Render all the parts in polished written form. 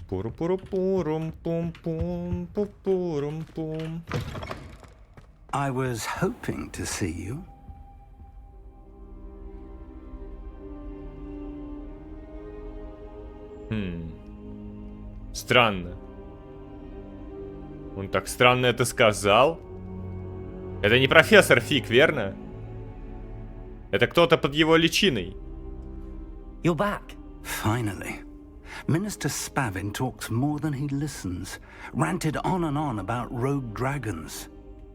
Пуру-пуру-пурум-пум-пум-пупурум-пум. I was hoping to see you. Странно. Он так странно это сказал. Это не профессор Фиг, верно? Это кто-то под его личиной. You're back. Finally. Minister Spavin talks more than he listens. Ranted on and on about rogue dragons.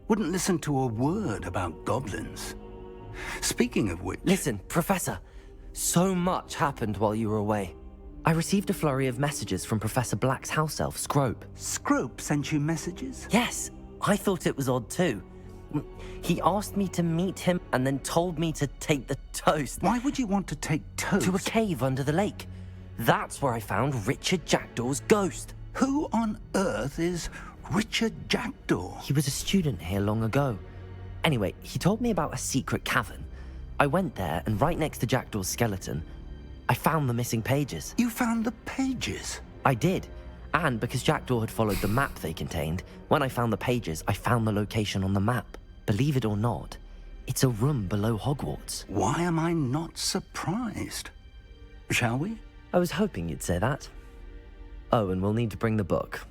Wouldn't listen to a word about goblins. Speaking of which... Listen, Professor. So much happened while you were away. I received a flurry of messages from Professor Black's house elf, Scrope. Scrope sent you messages? Yes, I thought it was odd too. He asked me to meet him and then told me to take the toast. Why would you want to take toast? To a cave under the lake. That's where I found Richard Jackdaw's ghost. Who on earth is Richard Jackdaw? He was a student here long ago. Anyway, he told me about a secret cavern. I went there, and right next to Jackdaw's skeleton, I found the missing pages. You found the pages? I did. And because Jackdaw had followed the map they contained, when I found the pages, I found the location on the map. Believe it or not, it's a room below Hogwarts. Why am I not surprised? Shall we? I was hoping you'd say that. Oh, and we'll need to bring the book.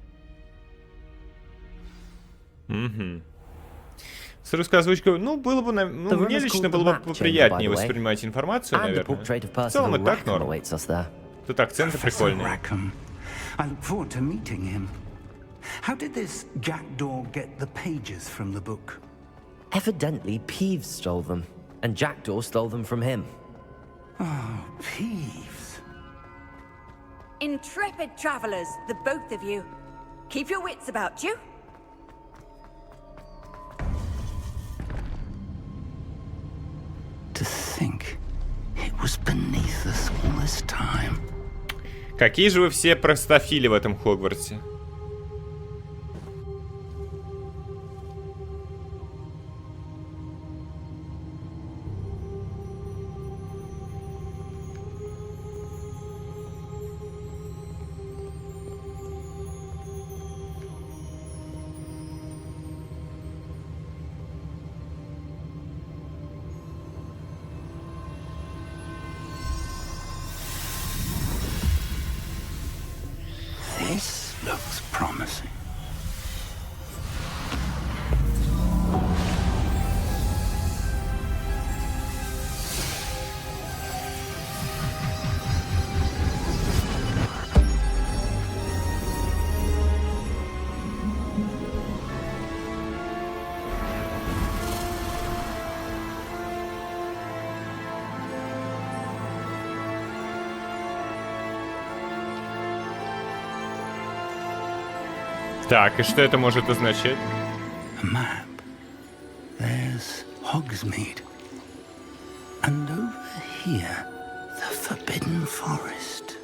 С русской озвучкой, ну, было бы, ну, мне лично было бы приятнее воспринимать информацию, наверное. В целом и так норм. Тут акценты прикольные. I look forward to meeting him. How did this Jackdaw get the pages from the book? Evidently, Peeves stole them, and Jackdaw stole them from him. Oh, Peeves. Intrepid travelers, the both of you. Keep your wits about you. To think it was beneath us all this time. Какие же вы все простофили в этом Хогвартсе? This looks promising. Так, и что это может означать? A map. There's Hogsmeade. And over here, the Forbidden Forest.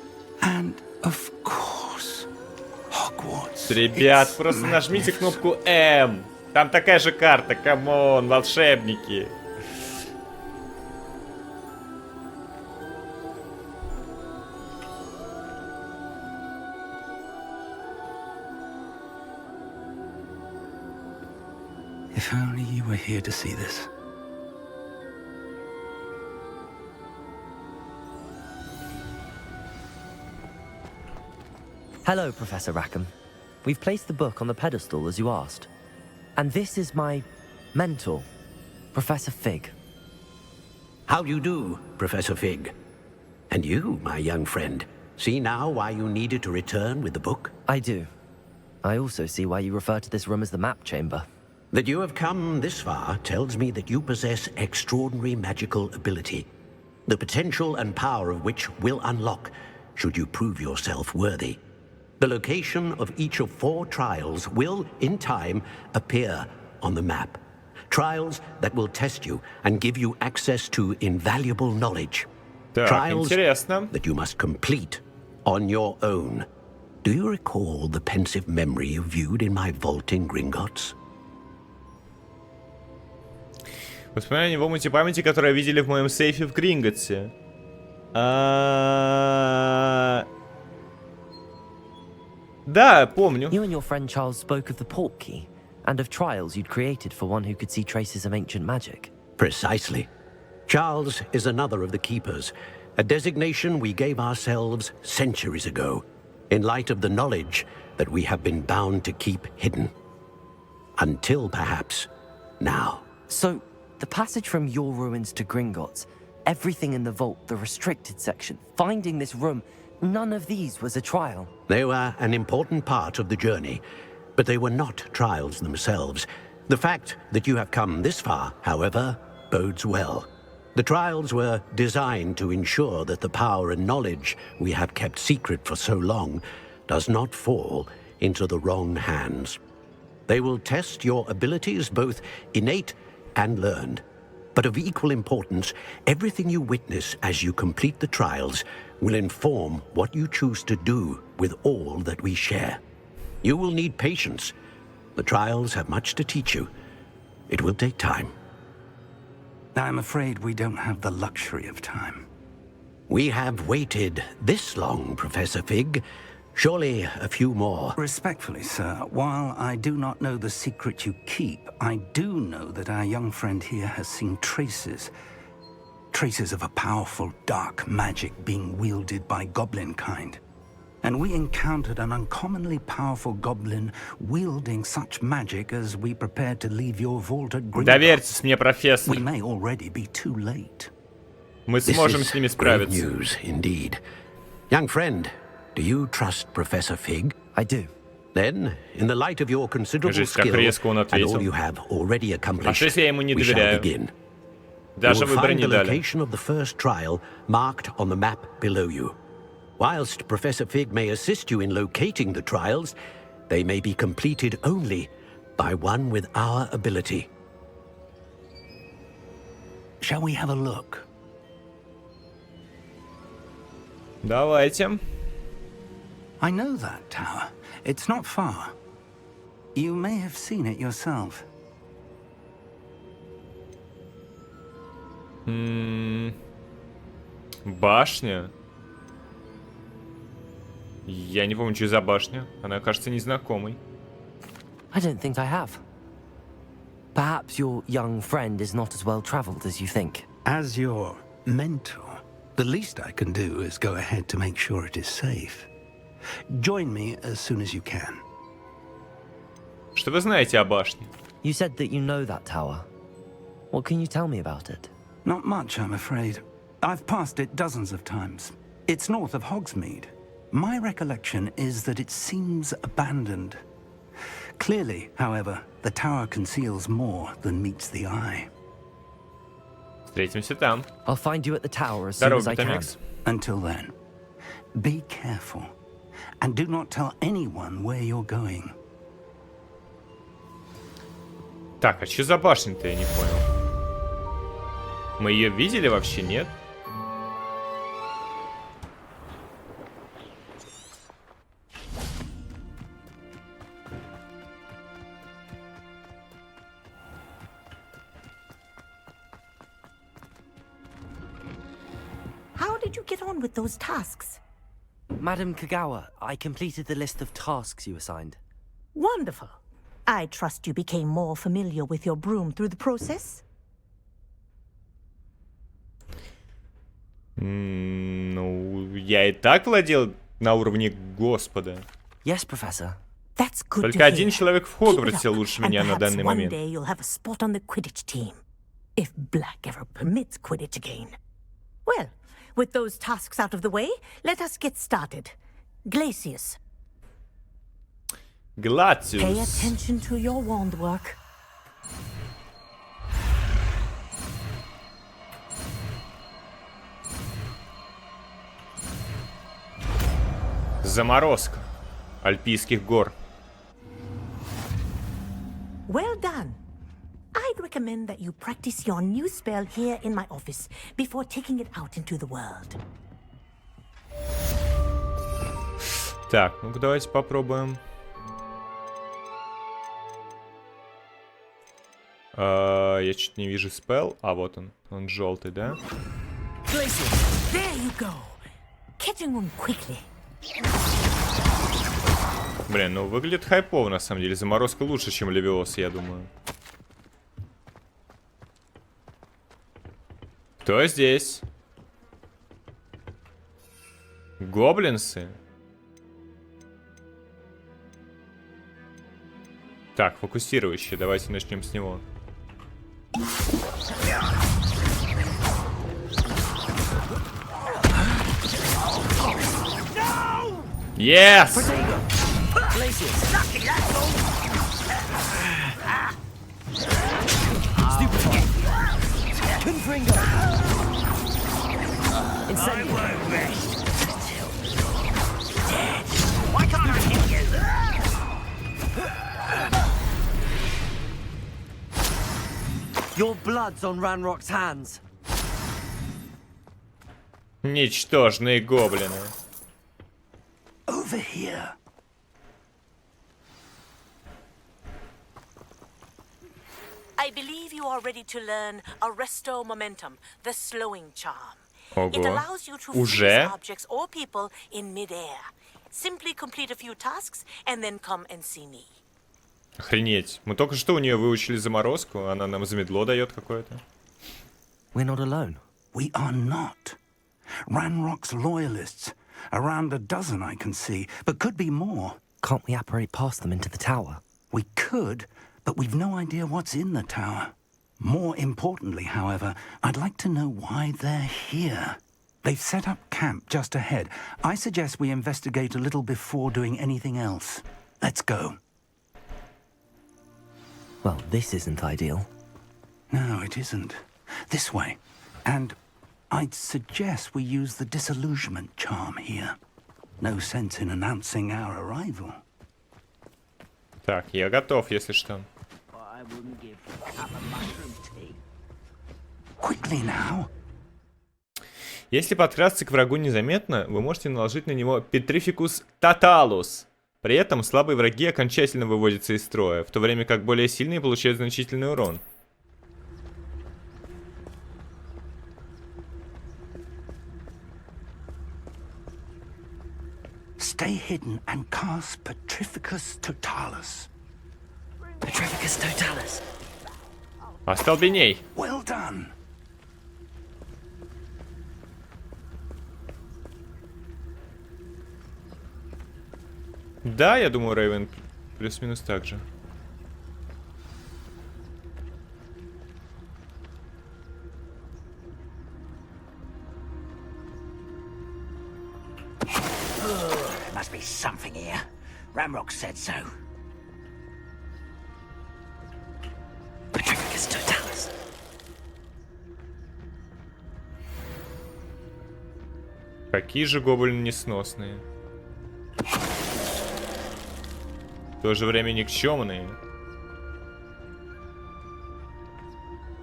And, of course, Hogwarts. Ребят, просто нажмите кнопку М. Там такая же карта, камон, волшебники. If only you were here to see this. Hello, Professor Rackham. We've placed the book on the pedestal as you asked. And this is my mentor, Professor Fig. How do you do, Professor Fig? And you, my young friend, see now why you needed to return with the book? I do. I also see why you refer to this room as the map chamber. That you have come this far tells me that you possess extraordinary magical ability, the potential and power of which will unlock should you prove yourself worthy. The location of each of 4 trials will, in time, appear on the map. Trials that will test you and give you access to invaluable knowledge. Так, Trials интересно. that you must complete on your own. Do you recall the pensive memory you viewed in my vault in Gringotts? Воспоминания в омуте памяти, которые видели в моем сейфе в Гринготсе. Да, помню. You and your friend Charles spoke of the port key and of trials you'd created for one who could see traces of ancient magic. Precisely. Charles is another of the Keepers, a designation we gave ourselves centuries ago, in light of the knowledge that we have been bound to keep hidden. Until, perhaps, now. So, the passage from your ruins to Gringotts, everything in the vault, the restricted section, finding this room, none of these was a trial. They were an important part of the journey, but they were not trials themselves. The fact that you have come this far, however, bodes well. The trials were designed to ensure that the power and knowledge we have kept secret for so long does not fall into the wrong hands. They will test your abilities, both innate and learned. But of equal importance, everything you witness as you complete the trials will inform what you choose to do with all that we share. You will need patience. The trials have much to teach you. It will take time. I'm afraid we don't have the luxury of time. We have waited this long, Professor Fig. Surely a few more. Respectfully, sir, while I do not know the secret you keep, I do know that our young friend here has seen traces. Traces of a powerful dark magic being wielded by goblin kind. And we encountered an uncommonly powerful goblin wielding such magic as we prepared to leave your vault at Gringotts. Доверьтесь мне, профессор. We may already be too late. Мы сможем с ними справиться. Great news, indeed. Young friend, do you trust Professor Fig? I do. Then, in the light of your considerable Кажись, как skill резко он and ответил. all you have already accomplished, А что если я ему не we shall доверяю? begin. Даже You will выбора find не the дали. location of the first trial marked on the map below you. Whilst Professor Fig may assist you in locating the trials, they may be completed only by one with our ability. Shall we have a look? Давайте. I know that tower. It's not far. You may have seen it yourself. Башня. Я не помню, что за башня. Она кажется незнакомой. I don't think I have. Perhaps your young friend is not as well traveled as you think. As your mentor, the least I can do is go ahead to make sure it is safe. Join me as soon as you can. Что вы знаете о башне? You said that you know that tower. What can you tell me about it? Not much, I'm afraid. I've passed it dozens of times. It's north of Hogsmeade. My recollection is that it seems abandoned. Clearly, however, the tower conceals more than meets the eye. Встретимся там. I'll find you at the tower as soon as Здорово, I can. Питомикс. Until then, be careful. And do not tell anyone where you're going. Так, а что за башня-то, я не понял. Мы ее видели вообще, нет? How did you get on with those tasks? Madam Kagawa, I completed the list of tasks you assigned. Wonderful. I trust you became more familiar with your broom through the process? Ну, я и так владел на уровне Господа. Yes, Professor. That's good Только to один hear. человек в Keep it Хогвартсе up, лучше and меня на perhaps данный one момент. day you'll have a spot on the Quidditch team. If Black ever permits Quidditch again. Well, with those tasks out of the way, let us get started. Glacius, pay Глациус. attention to your wand work. Заморозка Альпийских гор. Well done. I'd recommend that you practice your new spell here in my office before taking it out into the world. Так, ну-ка давайте попробуем. Я чуть не вижу спелл. А вот он желтый, да? There you go. Catching them quickly. Блин, ну выглядит хайпово на самом деле. Заморозка лучше, чем Левиоса, я думаю. Кто здесь? Гоблинсы? Так, фокусирующий. Давайте начнем с него. Yes! Your blood's on Ranrock's hands. Ничтожные гоблины. Over here. I believe you are ready to learn Arresto Momentum, the slowing charm. It Ого. allows you to freeze Уже? objects or people in midair. Simply complete a few tasks and then come and see me. Охренеть. Мы только что у нее выучили заморозку, она нам замедло дает какое-то. We're not alone. We are not. Ranrock's loyalists. Around a dozen I can see, but could be more. Can't we apparate past them into the tower? We could, but we've no idea what's in the tower. More importantly, however, I'd like to know why they're here. They've set up camp just ahead. I suggest we investigate a little before doing anything else. Let's go. Well, this isn't ideal. No, it isn't. This way. And I'd suggest we use the disillusionment charm here. No sense in announcing our arrival. Так, я готов, если что. Quickly now. Если подкрасться к врагу незаметно, вы можете наложить на него Petrificus Totalus. При этом слабые враги окончательно выводятся из строя, в то время как более сильные получают значительный урон. Stay hidden and cast Petrificus Totalus. Petrificus Totalus. Остолбеней! Well done. Да, я думаю, Рейвен плюс-минус так же. There must be something here. Ramrock said so. Petrificus Totalus. Какие же гоблины несносные. В то же время никчемные.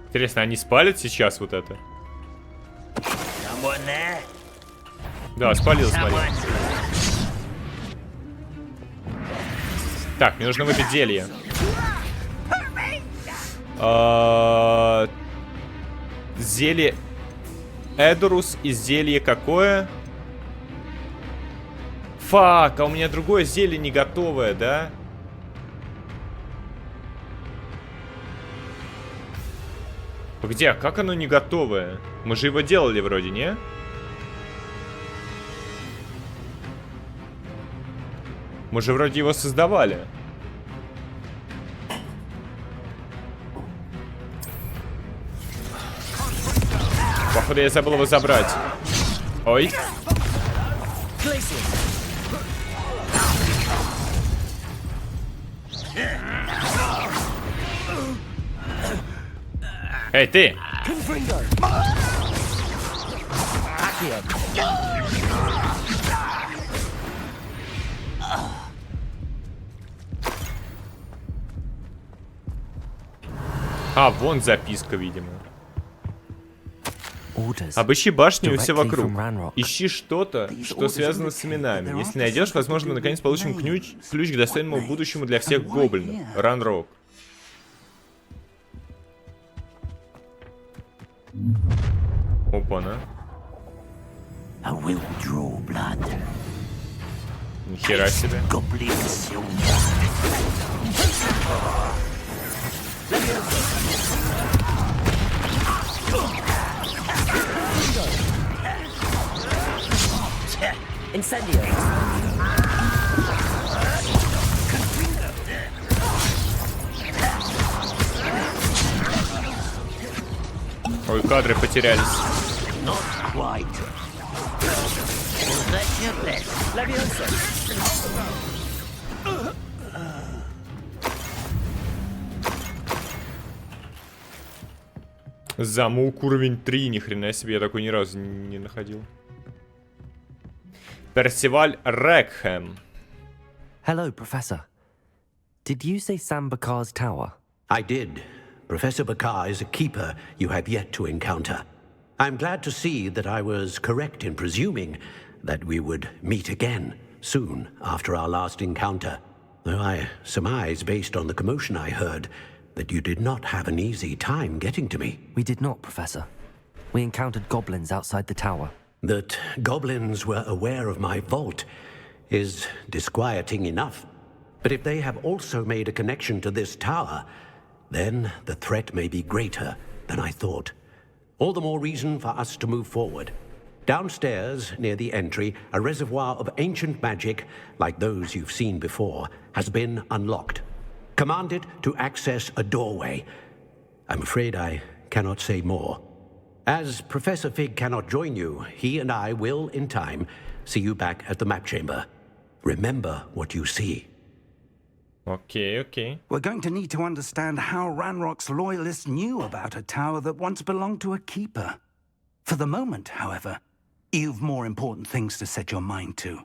Интересно, они спалят сейчас вот это? Someone there? Да, спалил, смотри. Так, мне нужно выпить зелье. Зелье Эдурус и зелье какое? Фак, а у меня другое зелье не готовое, да? Где? Как оно не готовое? Мы же его делали вроде, не? Мы же вроде его создавали. Походу я забыл его забрать. Ой. Эй, ты! А, вон записка, видимо. Обыщи башню и все вокруг. Ищи что-то, что связано с именами. Если найдешь, возможно, мы наконец получим ключ к достойному будущему для всех гоблинов. Ранрок. I will draw blood. Нихера себе. Incendio. Ой, кадры потерялись. Not quite. Was that your best? Leviosa. Замок уровень 3, ни хрена себе, я такой ни разу не находил. Персиваль Рекхэм. Hello, Professor. Did you say Sam Bakar's tower? I did. Professor Bakar is a keeper you have yet to encounter. I'm glad to see that I was correct in presuming that we would meet again soon after our last encounter. Though I surmise, based on the commotion I heard, that you did not have an easy time getting to me. We did not, Professor. We encountered goblins outside the tower. That goblins were aware of my vault is disquieting enough. But if they have also made a connection to this tower, then the threat may be greater than I thought. All the more reason for us to move forward. Downstairs, near the entry, a reservoir of ancient magic, like those you've seen before, has been unlocked. Command it to access a doorway. I'm afraid I cannot say more. As Professor Fig cannot join you, he and I will, in time, see you back at the map chamber. Remember what you see. Окей, окей. We're going to need to understand how Ranrock's loyalists knew about a tower that once belonged to a keeper. For the moment, however, you've more important things to set your mind to.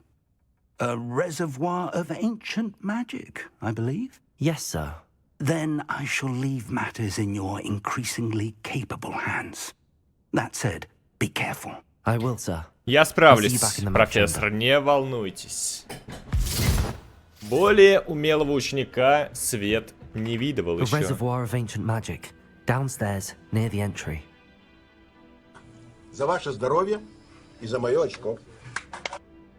A reservoir of ancient magic, I believe. Yes, sir. Then I shall leave matters in your increasingly capable hands. That said, be careful. I will, sir. Я справлюсь, профессор, не волнуйтесь. Более умелого ученика Свет не видывал A еще. reservoir of ancient magic. Downstairs, near the entry. За ваше здоровье и за мое очко.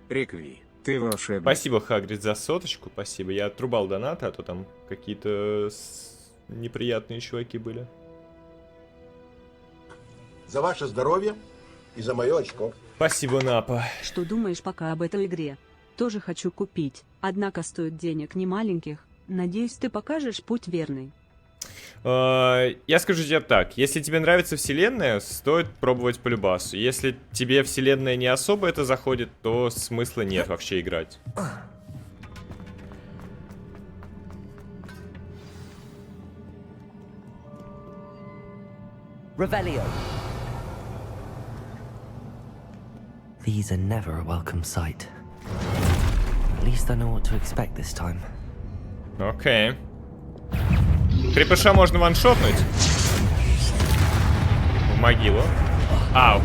Рекви, ты волшебник. Спасибо, Хагрид, за соточку. Спасибо. Я отрубал донаты, а то там какие-то неприятные чуваки были. За ваше здоровье и за мое очко. Спасибо, Напа. Что думаешь пока об этой игре? Тоже хочу купить, однако стоит денег немаленьких. Надеюсь, ты покажешь путь верный. Я скажу тебе так. Если тебе нравится вселенная, стоит пробовать по любасу. Если тебе вселенная не особо это заходит, то смысла нет вообще играть. Revelio. These are never a welcome sight. At least I know what to expect this time. Окей. Крепыша можно ваншотнуть. В могилу. Ау.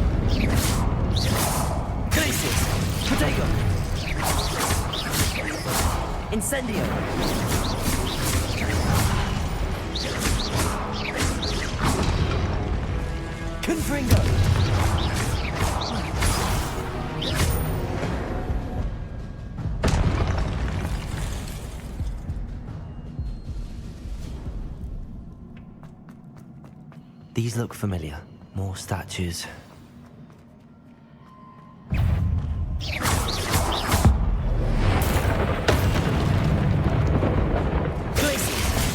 Incendio. Confringo. These look familiar. More statues.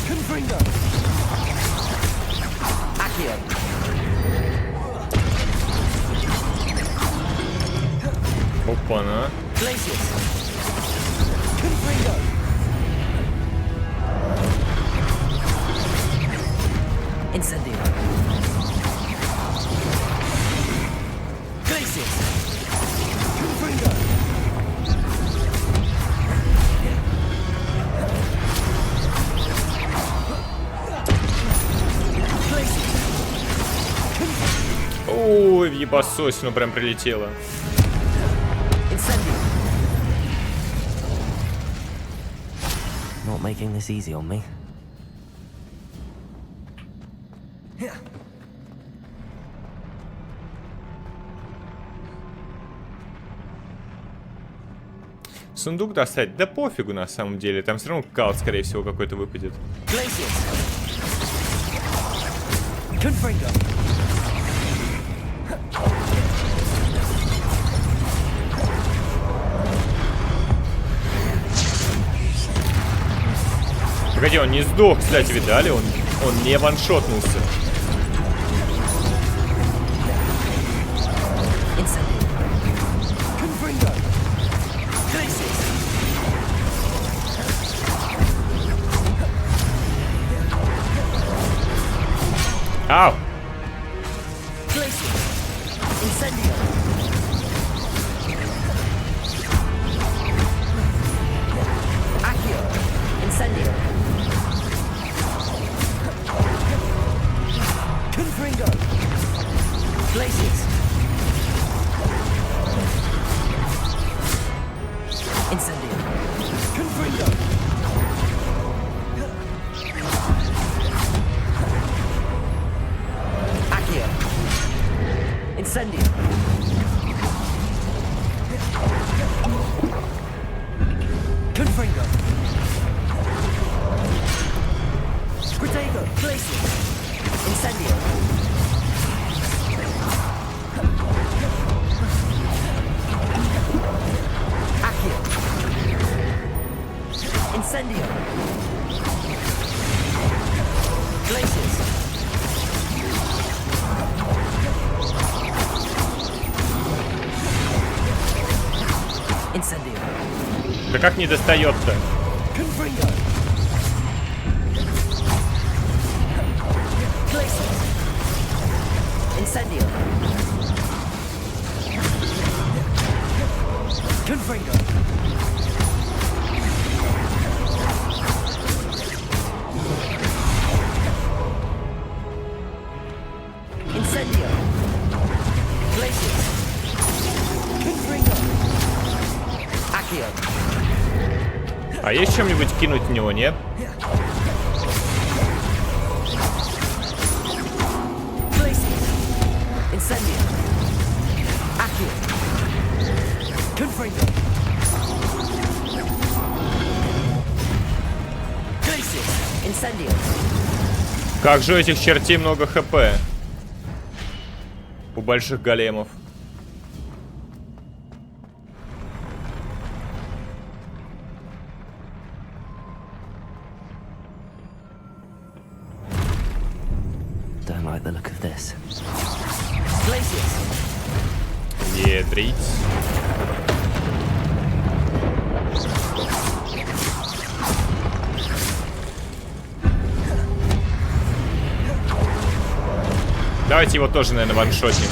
Confringo. Accio. Опа-на. Glacius. Confringo. Incendio. Glacius. Confringo. Ой, в ебасосину прям прилетело. Incendio. Not making this easy on me. Сундук достать? Да пофигу на самом деле. Там все равно кал, скорее всего, какой-то выпадет. Погоди, он не сдох, кстати, видали? Он не ваншотнулся. Ау! Да как не достает-то? А есть чем-нибудь кинуть в него, нет? Как же у этих чертей много хп? У больших големов. Don't like the look of this. Ядрить. Давайте его тоже, наверное, ваншотим.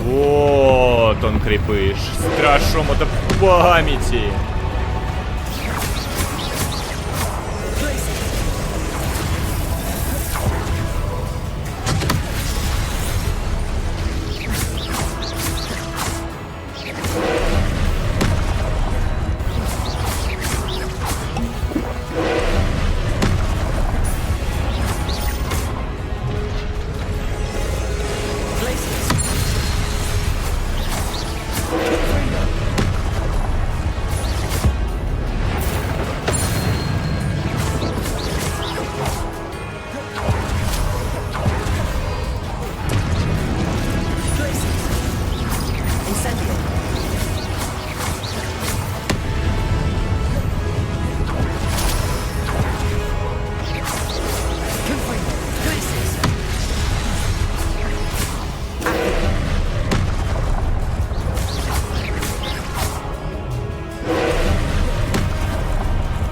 Вот он, крепыш. Страшом это памяти.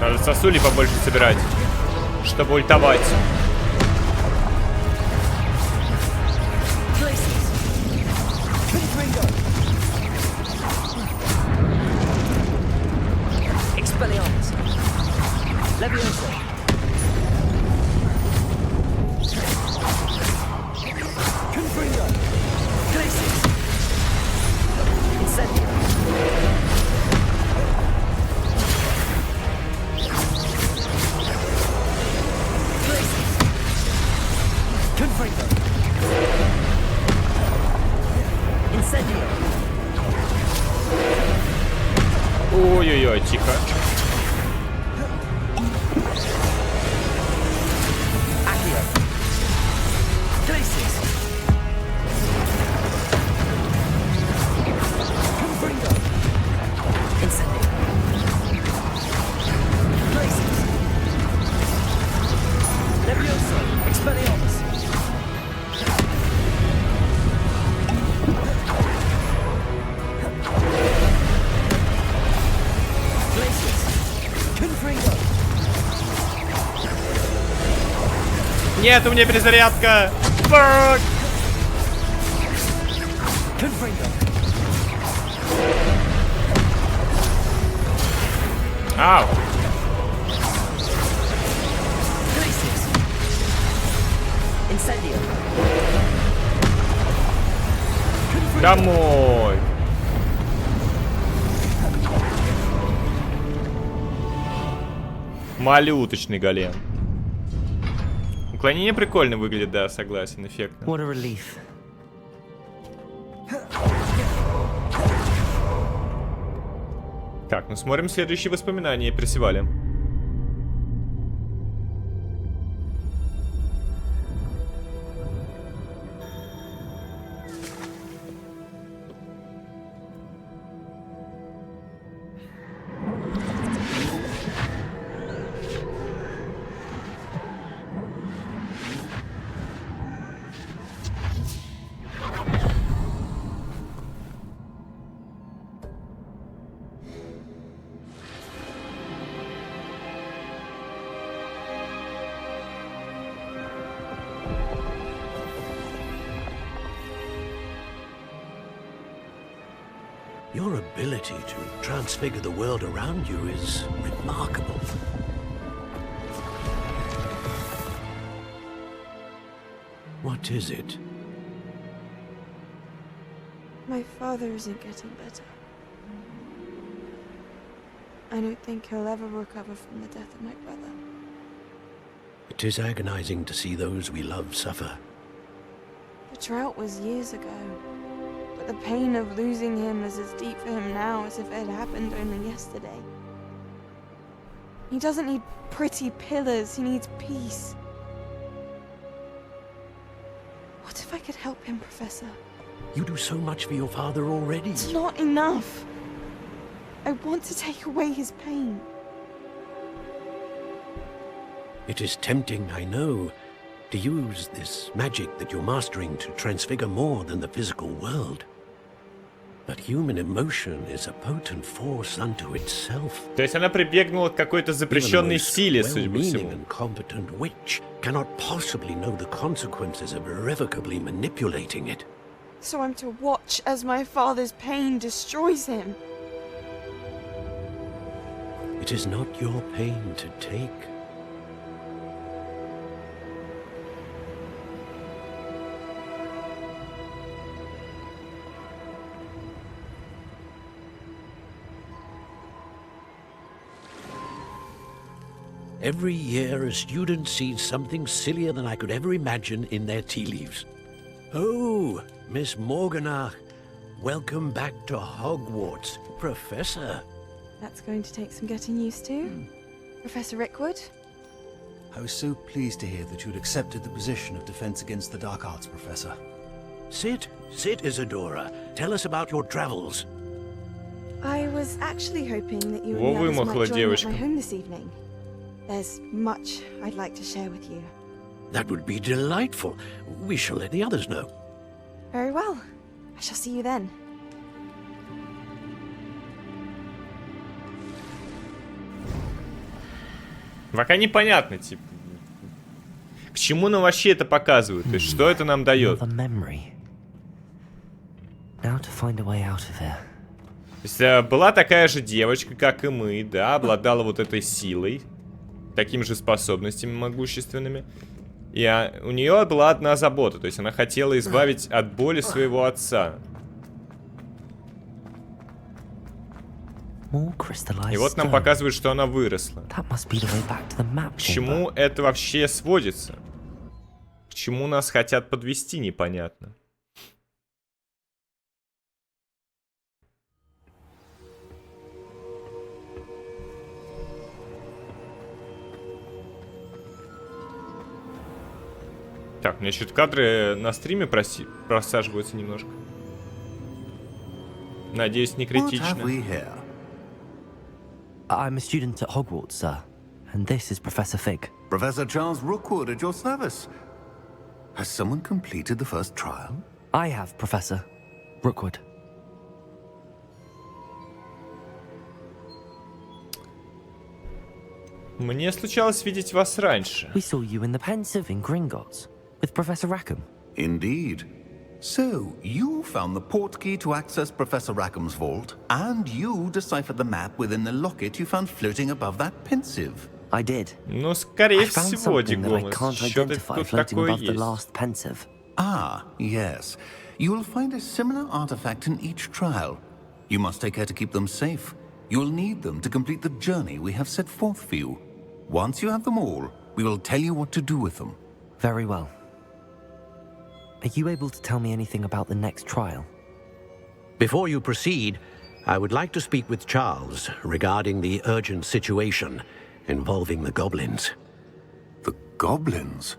Надо сосули побольше собирать, чтобы ультовать. Expelliarmus. Leviosa. Confringo. Glacius. Incendio. Glacius. Confringo. Incendio. Ой-ой-ой, тихо. Accio. Glacius. Confringo. Incendio. Glacius. Leviosa. Expelliarmus. Glacius. Confringo. Нет, у меня перезарядка. Фак. Confringo. Ау. Glacius. Incendio. Домой. Малюточный голем. Уклонение прикольно выглядит, да, согласен, эффектно. What a relief. Так, ну смотрим следующие воспоминания Персиваля. Your ability to transfigure the world around you is remarkable. What is it? My father isn't getting better. I don't think he'll ever recover from the death of my brother. It is agonizing to see those we love suffer. The drought was years ago, but the pain of losing him is as deep for him now as if it had happened only yesterday. He doesn't need pretty pillars, he needs peace. What if I could help him, Professor? You do so much for your father already. It's not enough. I want to take away his pain. It is tempting, I know, to use this magic that you're mastering to transfigure more than the physical world. But human emotion is a potent force unto itself. То есть она прибегнула к какой-то запрещенной силе, судя по всему. And competent witch cannot possibly know the consequences of irrevocably manipulating it. So I'm to watch as my father's pain destroys him. It is not your pain to take. Every year, a student sees something sillier than I could ever imagine in their tea leaves. Oh, Miss Morganach, welcome back to Hogwarts, Professor. That's going to take some getting used to. Professor Rickwood? I was so pleased to hear that you'd accepted the position of Defense Against the Dark Arts, Professor. Sit, Isadora. Tell us about your travels. I was actually hoping that you Во and the others вымахала might join me at девочка. my home this evening. There's much I'd like to share with you. That would be delightful. We shall let the others know. Very well. I shall see you then. Пока непонятно, типа. К чему нам вообще это показывают? То есть, что это нам дает? Another memory. Now to find a way out of here. То есть была такая же девочка, как и мы, да, обладала вот этой силой, такими же способностями могущественными. И у нее была одна забота, то есть она хотела избавить от боли своего отца. И вот нам показывают, что она выросла. К чему это вообще сводится? К чему нас хотят подвести, непонятно. Так, у меня что-то кадры на стриме просаживаются немножко. Надеюсь, не критично. I'm a student at Hogwarts, sir. And this is Professor Fig. Professor Charles Rookwood at your service. Has someone completed the first trial? I have, Professor. Rookwood. Мне случалось видеть вас раньше. We saw you in the Pensive in Gringotts with Professor Rackham. Indeed. So, you found the portkey to access Professor Rackham's vault, and you deciphered the map within the locket you found floating above that Pensive. I did. Ну, скорее всего, Дигомас, что-то тут такое есть. Ah, yes. You will find a similar artifact in each trial. You must take care to keep them safe. You will need them to complete the journey we have set forth for you. Once you have them all, we will tell you what to do with them. Very well. Are you able to tell me anything about the next trial? Before you proceed, I would like to speak with Charles regarding the urgent situation involving the goblins. The goblins?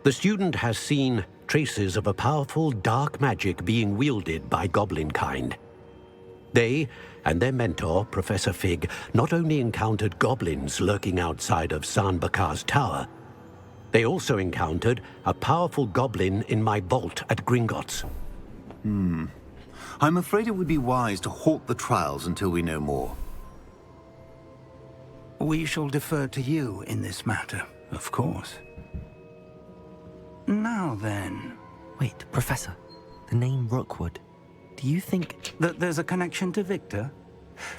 The student has seen traces of a powerful dark magic being wielded by goblin kind. They and their mentor, Professor Fig, not only encountered goblins lurking outside of Sanbakar's tower, they also encountered a powerful goblin in my vault at Gringotts. I'm afraid it would be wise to halt the trials until we know more. We shall defer to you in this matter, of course. Now then... Wait, Professor. The name Rookwood. Do you think... that there's a connection to Victor?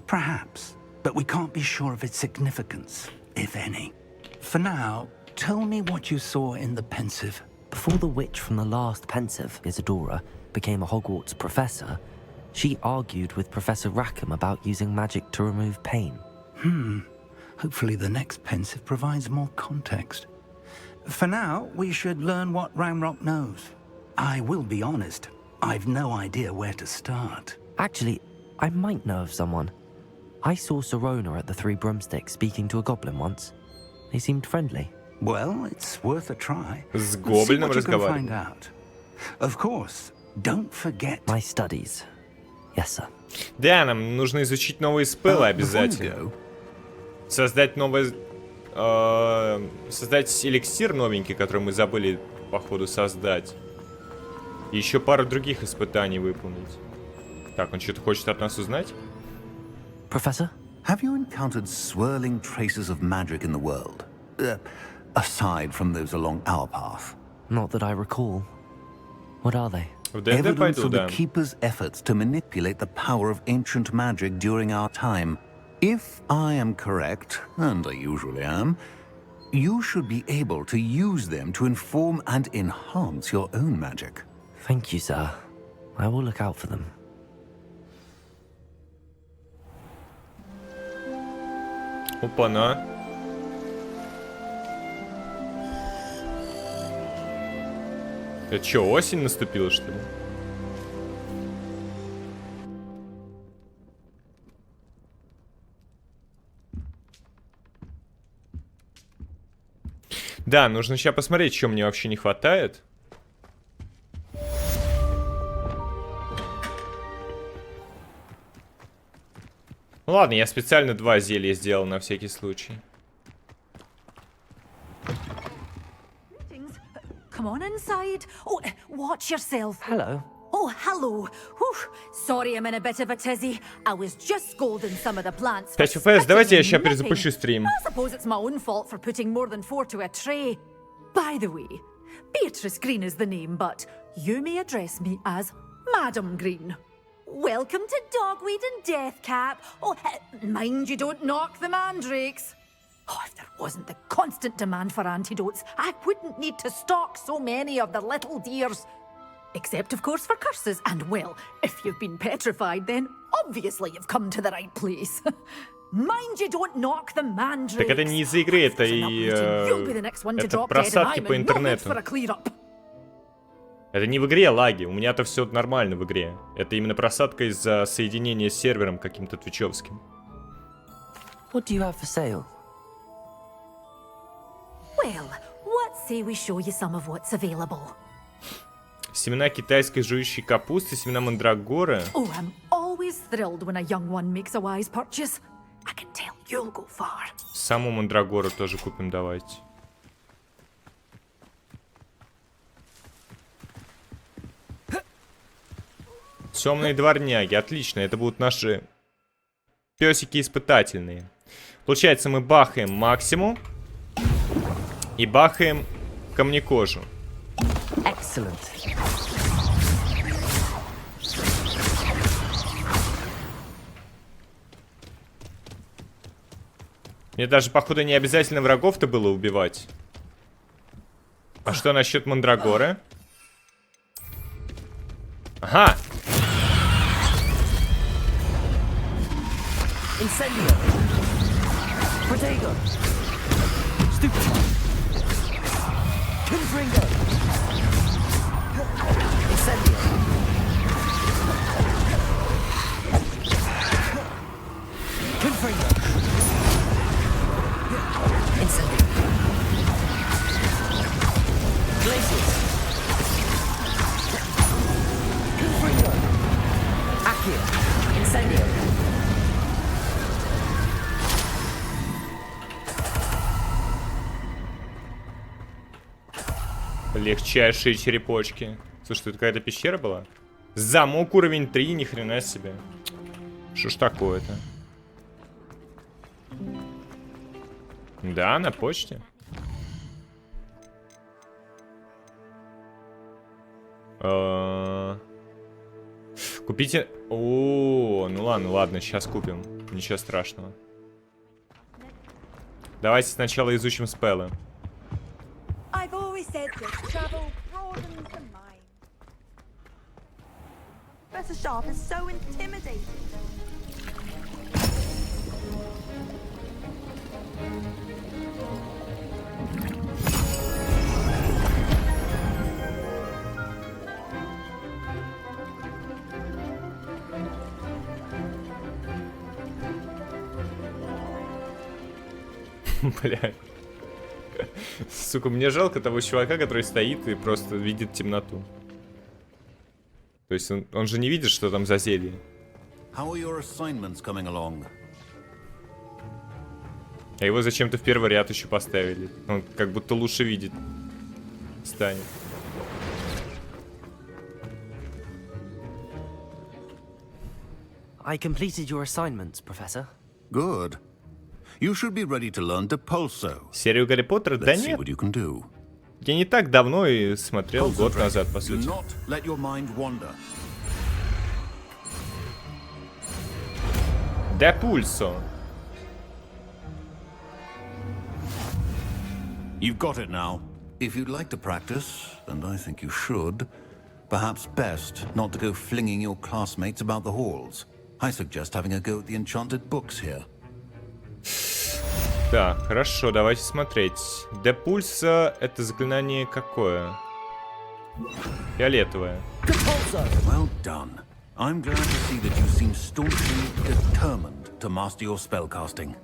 Perhaps, but we can't be sure of its significance, if any. For now, tell me what you saw in the Pensive. Before the witch from the last Pensive, Isadora, became a Hogwarts professor, she argued with Professor Rackham about using magic to remove pain. Hopefully the next Pensive provides more context. For now, we should learn what Ramrock knows. I will be honest, I've no idea where to start. Actually, I might know of someone. I saw Sirona at the Three Broomsticks speaking to a goblin once. They seemed friendly. Well, it's worth a try. С See гоблином what you can разговаривать. find out. Of course, don't forget... My studies. Yes, sir. Да, нам нужно изучить новые спеллы обязательно. Создать новое... создать эликсир новенький, который мы забыли, походу, создать. И еще пару других испытаний выполнить. Так, он что-то хочет от нас узнать? Professor? Have you encountered swirling traces of magic in the world? Aside from those along our path? Not that I recall. What are they? Evidence of the Keeper's efforts to manipulate the power of ancient magic during our time. If I am correct, and I usually am, you should be able to use them to inform and enhance your own magic. Thank you, sir. I will look out for them. Опа-на. Это что, осень наступила, что ли? Да, нужно сейчас посмотреть, что мне вообще не хватает. Ладно, я специально 2 зелья сделал на всякий случай. Come on inside. Oh, watch yourself. Hello. Oh, hello. Whew. Sorry, I'm in a bit of a tizzy. I was just scolding some of the plants. 5 FPS, давайте я сейчас перезапущу стрим. I suppose it's my own fault for putting more than 4 to a tray. By the way, Beatrice Green is the name, but you may address me as Madam Green. Welcome to Dogweed and Deathcap. Oh, mind you don't knock the mandrakes. Oh, if there wasn't the constant demand for antidotes, I wouldn't need to stock so many of the little dears. Except, of course, for curses. And, well, if you've been petrified, then obviously you've come to the right place. Mind you don't knock the mandrakes. Так это не из-за игры, это и... это просадки по интернету. Это не в игре лаги, у меня-то все нормально в игре. Это именно просадка из-за соединения с сервером каким-то твичевским. What do you have for sale? Well, what say we show you some of what's available? Семена китайской жующей капусты, семена мандрагоры. Oh, I'm always thrilled when a young one makes a wise purchase. I can tell you'll go far. Саму мандрагору тоже купим, давайте. Темные дворняги, отлично, это будут наши песики испытательные. Получается, мы бахаем максимум и бахаем камнекожу. Excellent. Мне даже, походу, не обязательно врагов-то было убивать. А что насчет мандрагоры? Ага! Incendio. Protego. Stupefy. Confringo. Incendio. Confringo. Incendio. Glacius. Confringo. Accio. Incendio. Легчайшие черепочки. Слушай, тут какая-то пещера была? Замок уровень 3, ни хрена себе. Что ж такое-то? Да, на почте. Купите... О, ну ладно, сейчас купим. Ничего страшного. Давайте сначала изучим спеллы. Professor Sharp is so intimidating. Бля. Сука, мне жалко того чувака, который стоит и просто видит темноту. То есть он же не видит, что там за зелье. А его зачем-то в первый ряд еще поставили. Он как будто лучше видит станет. I completed your assignments, Professor. Good. You should be ready to learn Depulso. Серию Гарри Поттера? Да нет. Я не так давно и смотрел, год назад, по сути. Depulso. You've got it now. If you'd like to practice, and I think you should, perhaps best not to go flinging your classmates about the halls. I suggest having a go at the enchanted books here. Так, хорошо, давайте смотреть. Depulso — это заклинание какое? Фиолетовое. Well done. I'm glad to see that you seem staunchly determined to master your spellcasting.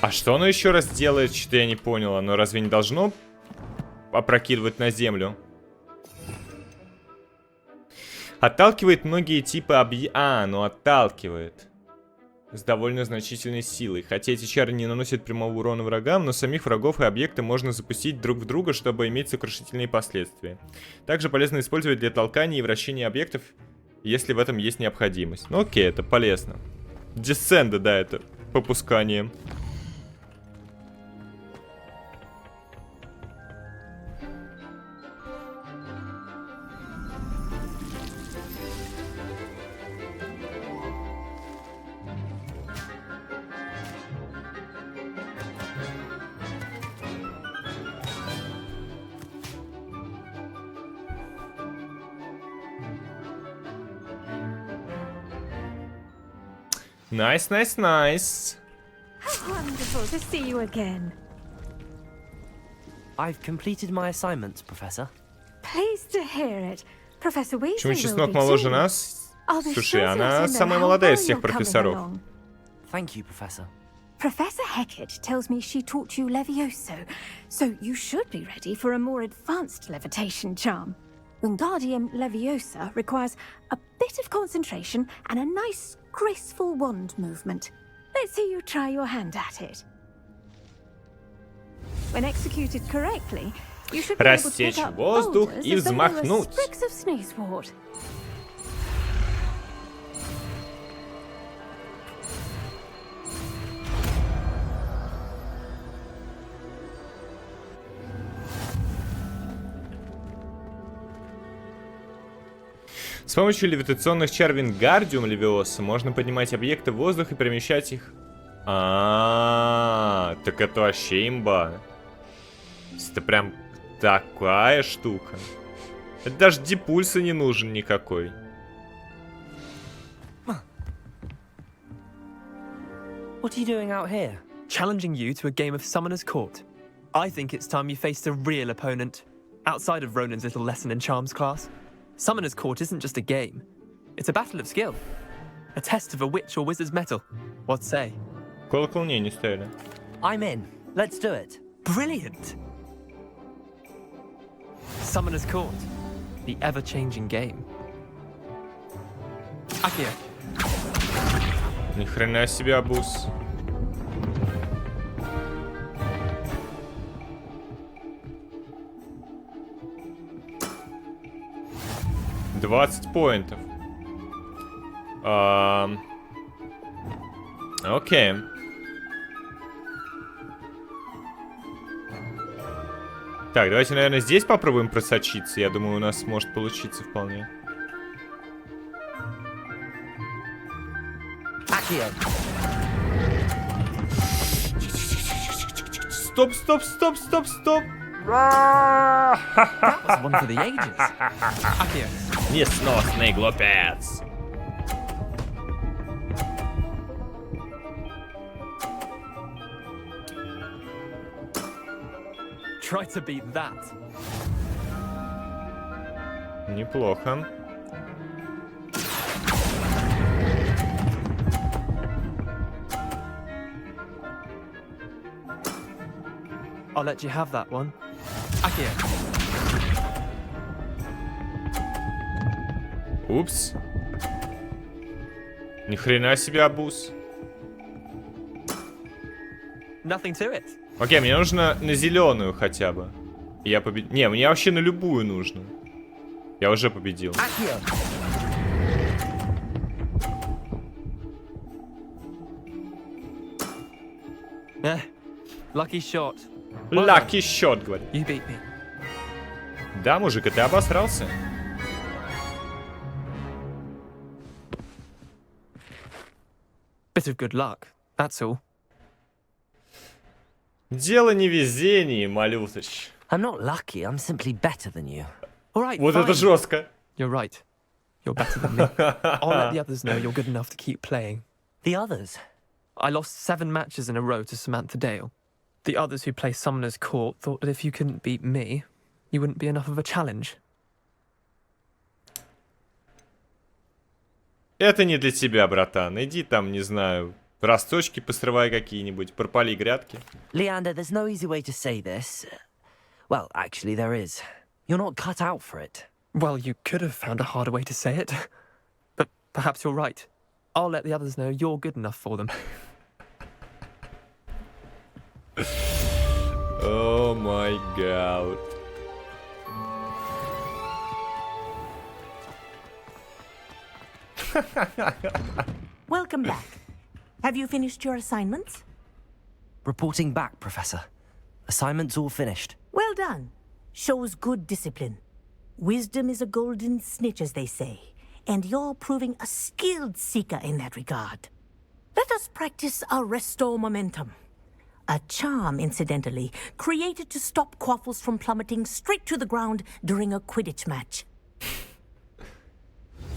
А что оно еще раз делает, что я не понял? Оно разве не должно опрокидывать на землю? Отталкивает многие типы оно отталкивает. С довольно значительной силой. Хотя эти чары не наносят прямого урона врагам, но самих врагов и объекты можно запустить друг в друга, чтобы иметь сокрушительные последствия. Также полезно использовать для толкания и вращения объектов, если в этом есть необходимость. Ну окей, это полезно. Десценда, да, это попускание. Nice, nice, nice. How wonderful to see you again. I've completed my assignments, Professor. Pleased to hear it. Professor Почему Weasley will чеснок be моложе too. нас? I'll be Слушай, sure to она let him know самая how молодая well из всех you're coming профессоров. along. Thank you, Professor. Professor Hecat tells me she taught you Levioso, so you should be ready for a more advanced levitation charm. Wingardium Leviosa requires a bit of concentration and a nice, graceful wand movement. Let's see you try your hand at it. When executed correctly, you should be able to Рассечь pick up воздух boulders и as though they were взмахнуть. sprigs of sneezewort. С помощью левитационных чар Вингардиум Левиоса можно поднимать объекты в воздух и перемещать их. Так это вообще имба. Это прям такая штука. Это даже дипульса не нужен никакой. What are you doing out here? Challenging you to a game of Summoner's Court. I think it's time you faced a real opponent, outside of Ronan's little lesson in charms class. Summoner's Court isn't just a game. It's a battle of skill. A test of a witch or wizard's mettle. What say? Колокол не ставили. I'm in. Let's do it. Brilliant! Summoner's Court. The ever-changing game. Akio. Ни хрена себе обуз. $20 поинтов. Окей. Так, давайте, наверное, здесь попробуем просочиться. Я думаю, у нас может получиться вполне. Стоп, стоп, стоп, стоп, стоп. That was one for the ages. Akio. Несносный глупец. Try to beat that. Неплохо. I'll let you have that one. Akio. Упс. Ни хрена себе обуз. Nothing to it. Окей, мне нужно на зеленую хотя бы. Я победил. Не, мне вообще на любую нужно. Я уже победил. Lucky shot. Lucky shot, говорит. You beat me. Да, мужик, а ты обосрался? Bit of good luck, that's all. Дело не везение, малюточ. I'm not lucky, I'm simply better than you. All right, Вот fine. это жестко. You're right. You're better than me. I'll let the others know you're good enough to keep playing. The others? I lost 7 matches in a row to Samantha Dale. The others who play Summoner's Court thought that if you couldn't beat me, you wouldn't be enough of a challenge. Это не для тебя, братан. Иди там, не знаю, росточки посрывай какие-нибудь, пропали грядки. Leander, there's no easy way to say this. Well, actually there is. You're not cut out for it. Well, you could have found a harder way to say it. But perhaps you're right. I'll let the others know you're good enough for them. О май гад. Welcome back. Have you finished your assignments? Reporting back, Professor. Assignments all finished. Well done. Shows good discipline. Wisdom is a golden snitch, as they say, and you're proving a skilled seeker in that regard. Let us practice our restore momentum. A charm, incidentally, created to stop Quaffles from plummeting straight to the ground during a Quidditch match.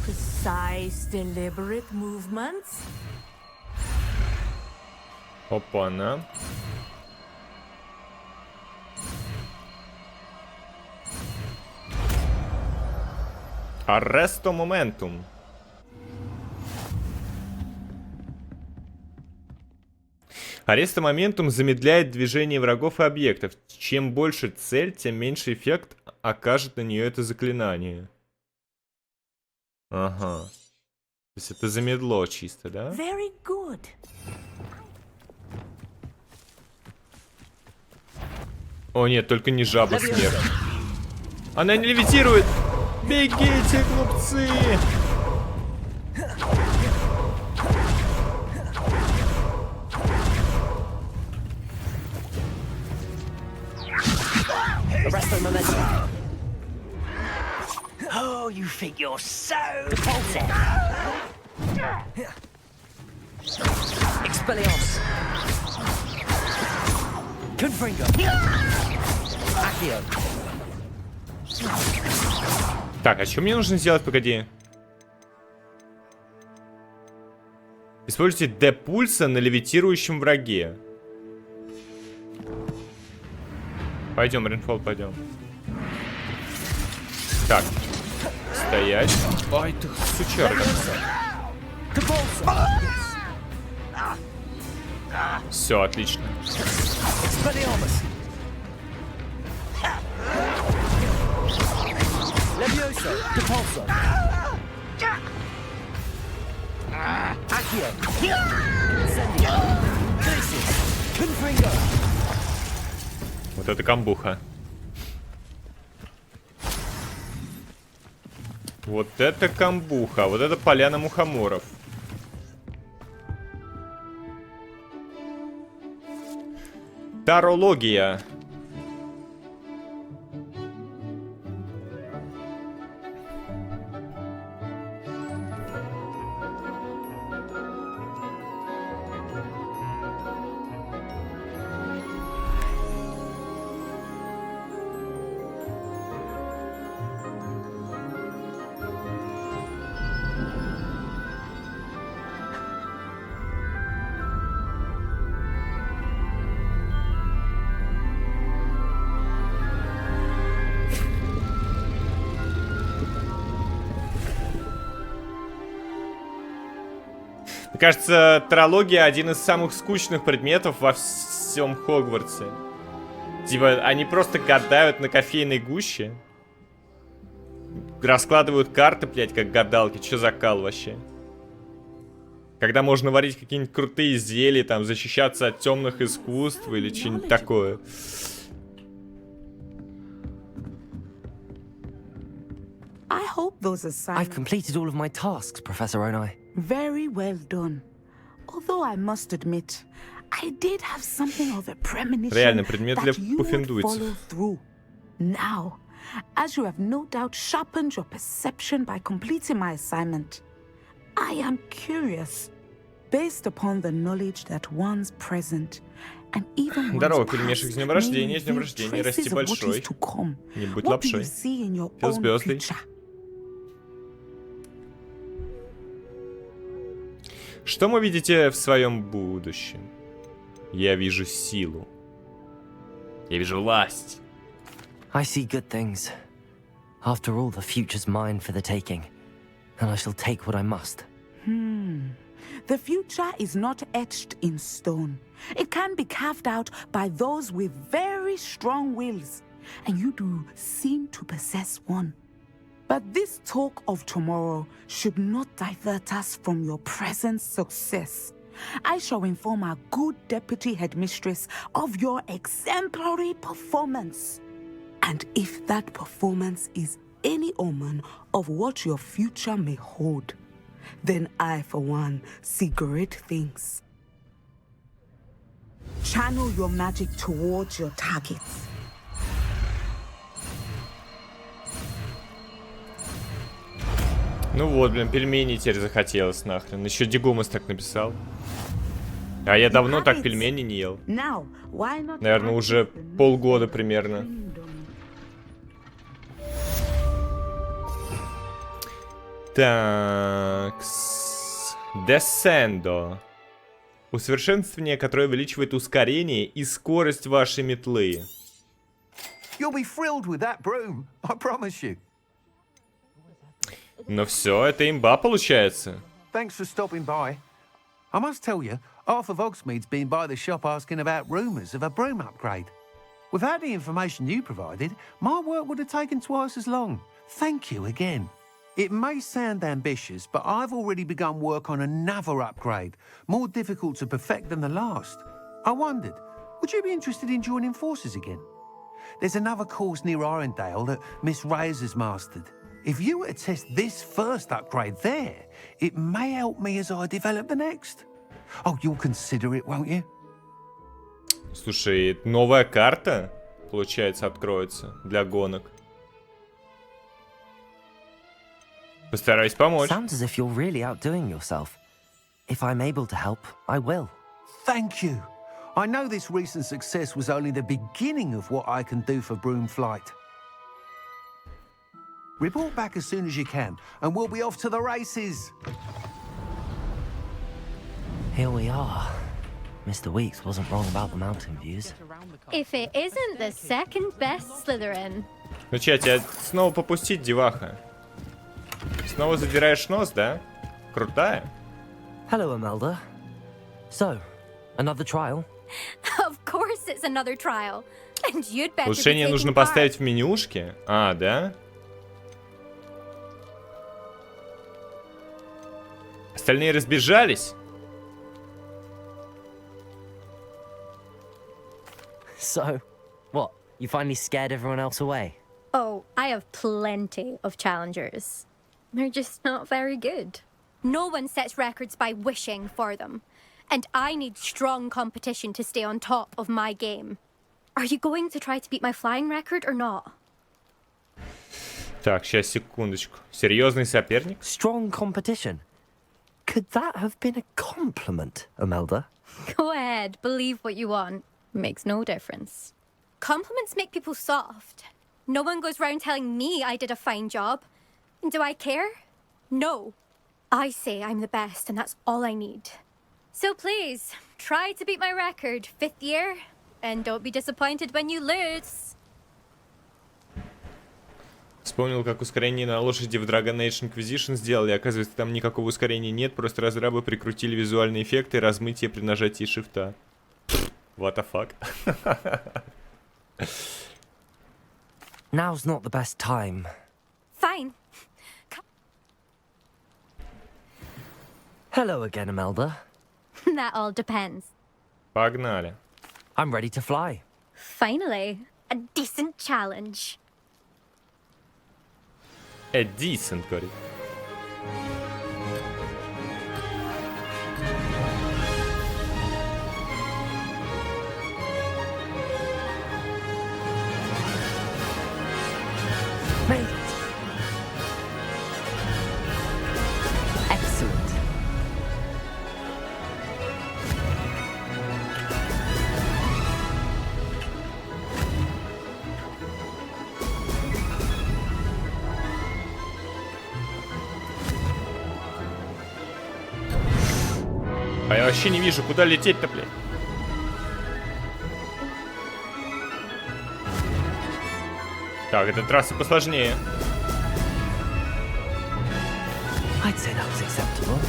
Precise, deliberate movements. Опа-на. Арресто моментум. Аресто моментум замедляет движение врагов и объектов. Чем больше цель, тем меньше эффект окажет на нее это заклинание. Ага. То есть это замедло чисто, да? Very good. О нет, только не жаба смерть. Она не левитирует! Бегите, глупцы! Arresto momentum. Oh, you think you're so repulsive. Expelliarmus. Confringo. Accio. Так, а что мне нужно сделать, погоди? Используйте Д пульса на левитирующем враге. Пойдем, Ринфол, пойдем. Так. Стоять. Ай ты сучара. Все, отлично. Вот это камбуха. Вот это камбуха. Вот это поляна мухоморов. Тарология. Мне кажется, тарология один из самых скучных предметов во всем Хогвартсе. Типа, они просто гадают на кофейной гуще. Раскладывают карты, блядь, как гадалки. Чё за кал вообще? Когда можно варить какие-нибудь крутые зелья, там, защищаться от темных искусств или что-нибудь такое. I've completed all of my tasks, Professor Onai. Very well done. Although I must admit, I did have something of a premonition that you would follow through. Now, as you have no doubt sharpened your perception by completing my assignment, I am curious, based upon the knowledge that one's present and even Здорово, пельмешек, с днем рождения, расти большой. Не будь лапшой. Филсбёзлый. Что вы видите в своем будущем? Я вижу силу. Я вижу власть. I see good things. After all, the future's mine for the taking, and I shall take what I must. The future is not etched in stone. It can be carved out by those with very strong wills, and you do seem to possess one. But this talk of tomorrow should not divert us from your present success. I shall inform our good deputy headmistress of your exemplary performance. And if that performance is any omen of what your future may hold, then I, for one, see great things. Channel your magic towards your targets. Ну вот, блин, пельмени теперь захотелось нахрен. Еще Дигумас так написал. А я давно так пельмени не ел. Наверное, уже полгода примерно. Так. Десендо. Усовершенствование, которое увеличивает ускорение и скорость вашей метлы. You'll be thrilled with that broom, I promise you. Но все, это имба получается. Thanks for stopping by. I must tell you, half of Hogsmeade's been by the shop asking about rumours of a broom upgrade. Without the information you provided, my work would have taken twice as long. Thank you again. It may sound ambitious, but I've already begun work on another upgrade, more difficult to perfect than the last. I wondered, would you be interested in joining forces again? There's another course near Irondale that Miss Reyes has mastered. If you were to test this first upgrade there, it may help me as I develop the next. Oh, you'll consider it, won't you? Слушай, новая карта, получается, откроется для гонок. Постараюсь помочь. Sounds as if you're really outdoing yourself. If I'm able to help, I will. Thank you. I know this recent success was only the beginning of what I can do for broom flight. Report back as soon as you can, and we'll be off to the races. Here we are. Mr. Weeks wasn't wrong about the mountain views. If it isn't the second best Slytherin. Ну чё, тебя снова попустить, деваха? Снова задираешь нос, да? Крутая. Hello, Imelda. So, another trial? Of course it's another trial. And you'd better Улучшение нужно поставить в менюшке. А, да? Остальные разбежались? So, what? You finally scared everyone else away? Oh, I have plenty of challengers. They're just not very good. No one sets records by wishing for them. And I need strong competition to stay on top of my game. Are you going to try to beat my flying record or not? Так, сейчас, секундочку. Серьезный соперник? Strong competition? Could that have been a compliment, Imelda? Go ahead, believe what you want. Makes no difference. Compliments make people soft. No one goes round telling me I did a fine job. And do I care? No. I say I'm the best and that's all I need. So please, try to beat my record, 5th year, and don't be disappointed when you lose. Вспомнил, как ускорение на лошади в Dragon Age Inquisition сделали. Оказывается, там никакого ускорения нет, просто разрабы прикрутили визуальные эффекты и размытие при нажатии шифта. What the fuck? Now's not the best time. Fine. Hello again, Imelda. That all depends. Погнали. I'm ready to fly. Finally, a decent challenge. A decent, говорит. Made it. Excellent. А я вообще не вижу, куда лететь-то, блядь. Так, эта трасса посложнее. I'd say that was acceptable.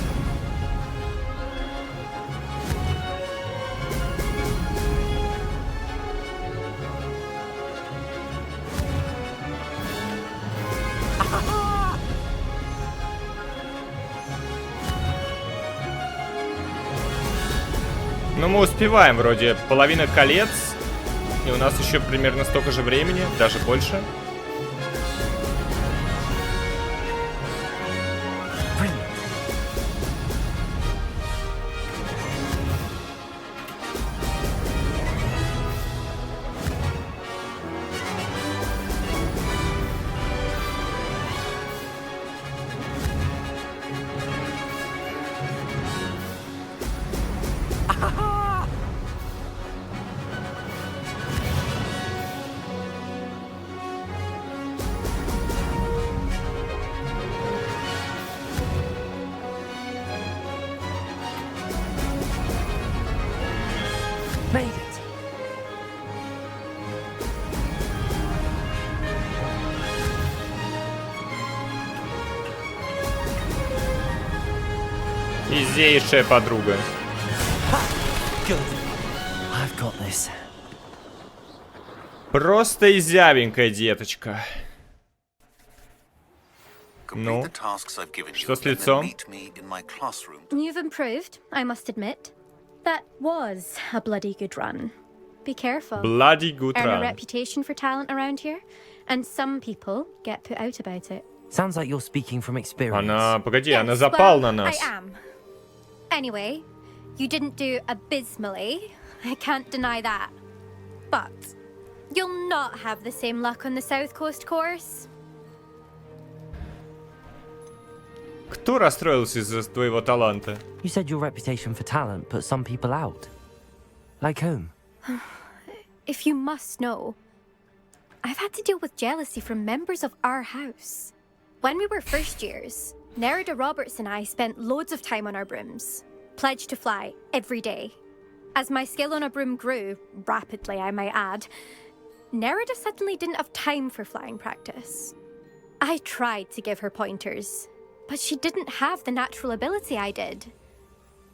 Ну, мы успеваем, вроде, половина колец. И у нас еще примерно столько же времени, даже больше. Изейшая подруга. I've got this. Просто изявенькая деточка. Ну, что с лицом? You've improved, I must admit. That was a bloody good run. Be careful. Bloody good Earn a run. reputation for talent around here, and some people get put out about it. Sounds like you're speaking from experience. Она, погоди, Yes, она запала well, на нас. I am. Anyway, you didn't do abysmally. I can't deny that. But you'll not have the same luck on the South Coast course. Кто расстроился из-за твоего таланта? You said your reputation for talent put some people out. Like whom? If you must know, I've had to deal with jealousy from members of our house. When we were first years, Nerida Roberts and I spent loads of time on our brooms, pledged to fly every day. As my skill on a broom grew, rapidly I might add, Nerida suddenly didn't have time for flying practice. I tried to give her pointers, but she didn't have the natural ability I did.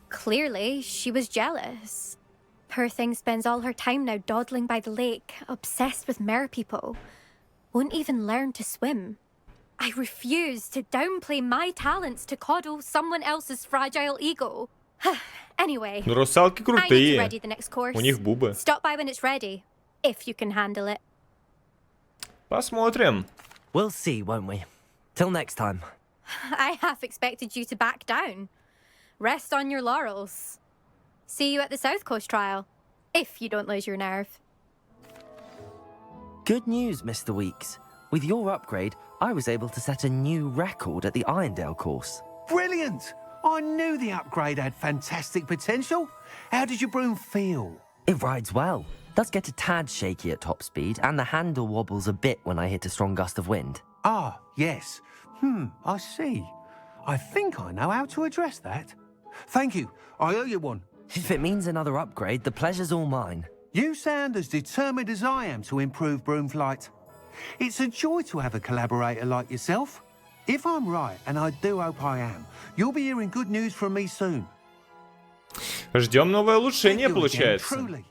Clearly, she was jealous. Poor thing spends all her time now dawdling by the lake, obsessed with merpeople. Won't even learn to swim. I refuse to downplay my talents to coddle someone else's fragile ego. Anyway, Ну, русалки I need to крутые. ready the next course. У них бубы. Stop by when it's ready, if you can handle it. Посмотрим. We'll see, won't we? Till next time. I half expected you to back down. Rest on your laurels. See you at the South Coast trial, if you don't lose your nerve. Good news, Mr. Weeks. With your upgrade, I was able to set a new record at the Irondale course. Brilliant! I knew the upgrade had fantastic potential. How did your broom feel? It rides well. Does get a tad shaky at top speed, and the handle wobbles a bit when I hit a strong gust of wind. Ah, yes. I see. I think I know how to address that. Thank you. I owe you one. If it means another upgrade, the pleasure's all mine. You sound as determined as I am to improve broom flight. It's a joy to have a collaborator like yourself. If I'm right, and I do hope I am, you'll be hearing good news from me soon. Ждем новое улучшение, Thank you again, получается. truly.